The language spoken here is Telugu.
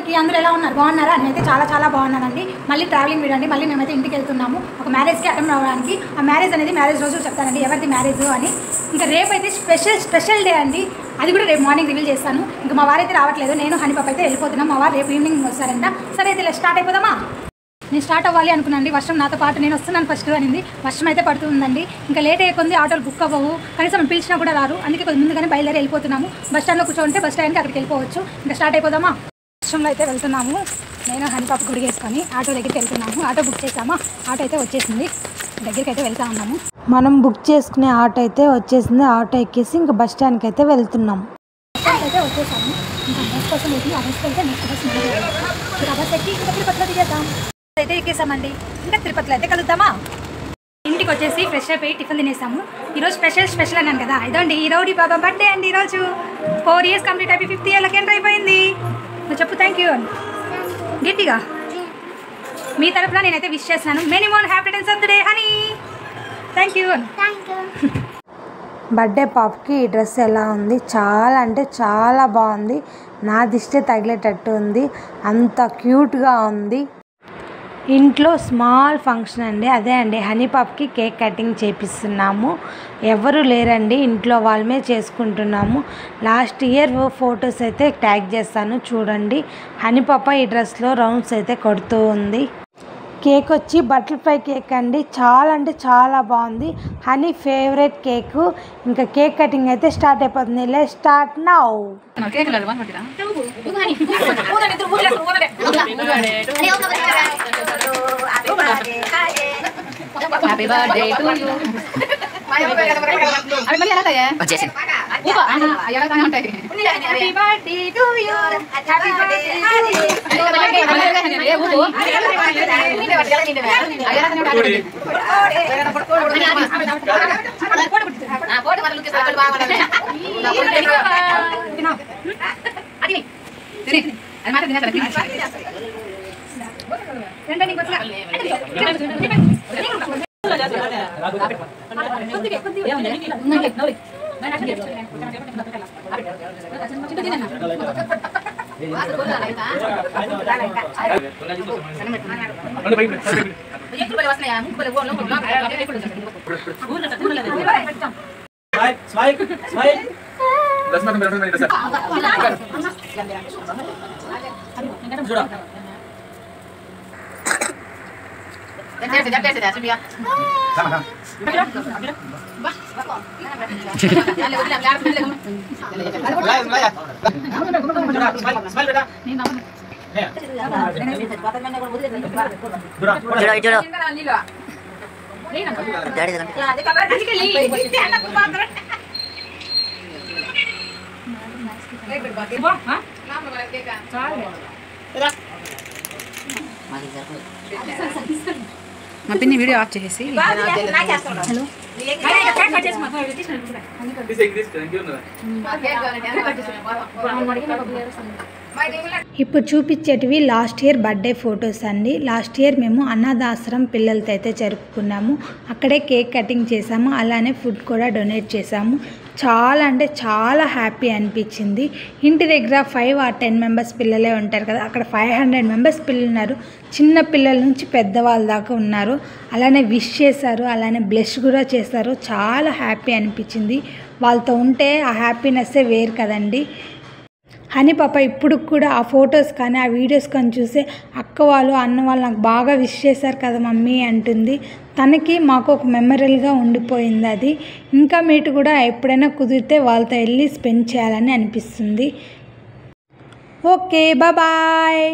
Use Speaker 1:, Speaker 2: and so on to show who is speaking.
Speaker 1: అందరికీ అందరూ ఎలా ఉన్నారు? బాగున్నారా? నేనైతే చాలా బాగున్నానండి. మళ్ళీ ట్రావెలింగ్ వీడియో అండి. మళ్ళీ మేమైతే ఇంటికి వెళ్తున్నాము ఒక మ్యారేజ్కి అటెండ్ అవ్వడానికి. ఆ మ్యారేజ్ అనేది మ్యారేజ్ రోజు చెప్తానండి ఎవరిది మ్యారేజ్ అని. ఇంకా రేపు అయితే స్పెషల్ డే అండి. అది కూడా రేపు మార్నింగ్ రివీల్ చేస్తాను. ఇంకా మా వారైతే రావట్లేదు, నేను హనీ పాప అయితే వెళ్ళిపోతున్నాం. మా వారు రేపు ఈవినింగ్ వస్తారంట. సరే అయితే ఇలా స్టార్ట్ అయిపోదామా? నేను స్టార్ట్ అవ్వాలి అనుకున్నాండి. వర్షం నాతో పాటు నేను వస్తున్నాను ఫస్ట్ అనింది. వర్షం అయితే పడుతుందండి. ఇంకా లేట్ అయ్యే కొంది ఆటోలు బుక్ అవ్వవు, కనీసం మనం పిలిచినా కూడా రారు. అందుకే కొంచెం ముందుగానే బయలుదేరి వెళ్ళిపోతున్నాము. బస్ స్టాండ్లో కూర్చోంటే బస్ స్టాండ్కి అక్కడికి వెళ్ళిపోవచ్చు. ఇంకా స్టార్ట్ అయిపోదామా? వర్షంలో అయితే వెళ్తున్నాము. నేను హనీ పాప గుడి వేసుకొని ఆటో దగ్గరికి వెళ్తున్నాము. ఆటో బుక్ చేసామా? ఆటో అయితే వచ్చేసింది. దగ్గరికి అయితే వెళ్తా ఉన్నాము.
Speaker 2: మనం బుక్ చేసుకునే ఆటో అయితే వచ్చేసింది. ఆటో ఎక్కేసి ఇంకా బస్ స్టాండ్కి అయితే వెళ్తున్నాం.
Speaker 1: అయితే వచ్చేసాము. ఇంకా బస్ కోసం వెళ్ళి ఆ బస్కి వెళ్తే నెక్స్ట్ బస్ ఇంకా బస్ ఎక్కి ఇంకా తిరుపతిలో దిగేద్దాం. అయితే ఎక్కేసామండి. ఇంకా తిరుపతిలో అయితే కలుద్దామా? ఇంటికి వచ్చేసి ఫ్రెష్ అయిపోయి టిఫిన్ తినేసాము. ఈరోజు స్పెషల్ అన్నాను కదా, ఇదండి ఈ రౌడీ బాబా బర్త్డే అండి. ఈరోజు 4 years కంప్లీట్ అయిపోయి 50 years ఎంటర్ అయిపోయింది. నువ్వు చెప్పు థ్యాంక్ యూ అని గట్టిగా. మీ తరఫున నేనైతే విష్ చేస్తున్నాను. Many more happy returns of the day honey. Thank you.
Speaker 2: Birthday పాపకి ఈ డ్రెస్ ఎలా ఉంది? చాలా అంటే చాలా బాగుంది. నా దిష్టి తగిలేటట్టు ఉంది. అంత క్యూట్గా ఉంది. ఇంట్లో స్మాల్ ఫంక్షన్ అండి. అదే అండి హనీ పాప్కి కేక్ కటింగ్ చేపిస్తున్నాము. ఎవరు లేరండి, ఇంట్లో వాళ్ళమే చేసుకుంటున్నాము. లాస్ట్ ఇయర్ ఫొటోస్ అయితే ట్యాగ్ చేస్తాను చూడండి. హనీ పాప ఈ డ్రెస్లో రౌండ్స్ అయితే కొడుతూ ఉంది. కేక్ వచ్చి బటర్ఫ్లై కేక్ అండి. చాలా అంటే చాలా బాగుంది. Honey favourite cake. ఇంకా కేక్ కటింగ్ అయితే స్టార్ట్ అయిపోతుంది. Let's start now.
Speaker 3: Happy birthday to you. अरे मरी आता है जैसे ऊपर आया रहता है happy birthday to you happy birthday ये वो आया रहता है फोटो मार लुक के साथ बाबा अरे तेरे अरे मार देना चला రెండని కొట్లా మా పిన్ని వీడియో ఆఫ్ చేసి హలో
Speaker 1: ఇప్పుడు చూపించేటివి లాస్ట్ ఇయర్ బర్త్డే ఫొటోస్ అండి. లాస్ట్ ఇయర్ మేము అనాథాశ్రమం పిల్లలతో అయితే జరుపుకున్నాము. అక్కడే కేక్ కటింగ్ చేసాము, అలానే ఫుడ్ కూడా డొనేట్ చేసాము. చాలా అంటే చాలా హ్యాపీ అనిపించింది. ఇంటి దగ్గర 5 or 10 మెంబర్స్ పిల్లలే ఉంటారు కదా, అక్కడ 500 మెంబర్స్ పిల్లలు ఉన్నారు. చిన్న పిల్లల నుంచి పెద్దవాళ్ళ దాకా ఉన్నారు. అలానే విష్ చేశారు, అలానే బ్లెస్ కూడా చేశారు. చాలా హ్యాపీ అనిపించింది. వాళ్ళతో ఉంటే ఆ హ్యాపీనెస్సే వేరు కదండి. హనీ పాప ఇప్పుడు కూడా ఆ ఫొటోస్ కానీ ఆ వీడియోస్ కానీ చూస్తే అక్క వాళ్ళు అన్న వాళ్ళు నాకు బాగా విష్ చేశారు కదా మమ్మీ అంటుంది. తనకి మాకు ఒక మెమరల్గా ఉండిపోయింది అది. ఇంకా మీటు కూడా ఎప్పుడైనా కుదిరితే వాళ్ళతో వెళ్ళి స్పెండ్ చేయాలని అనిపిస్తుంది. Okay bye.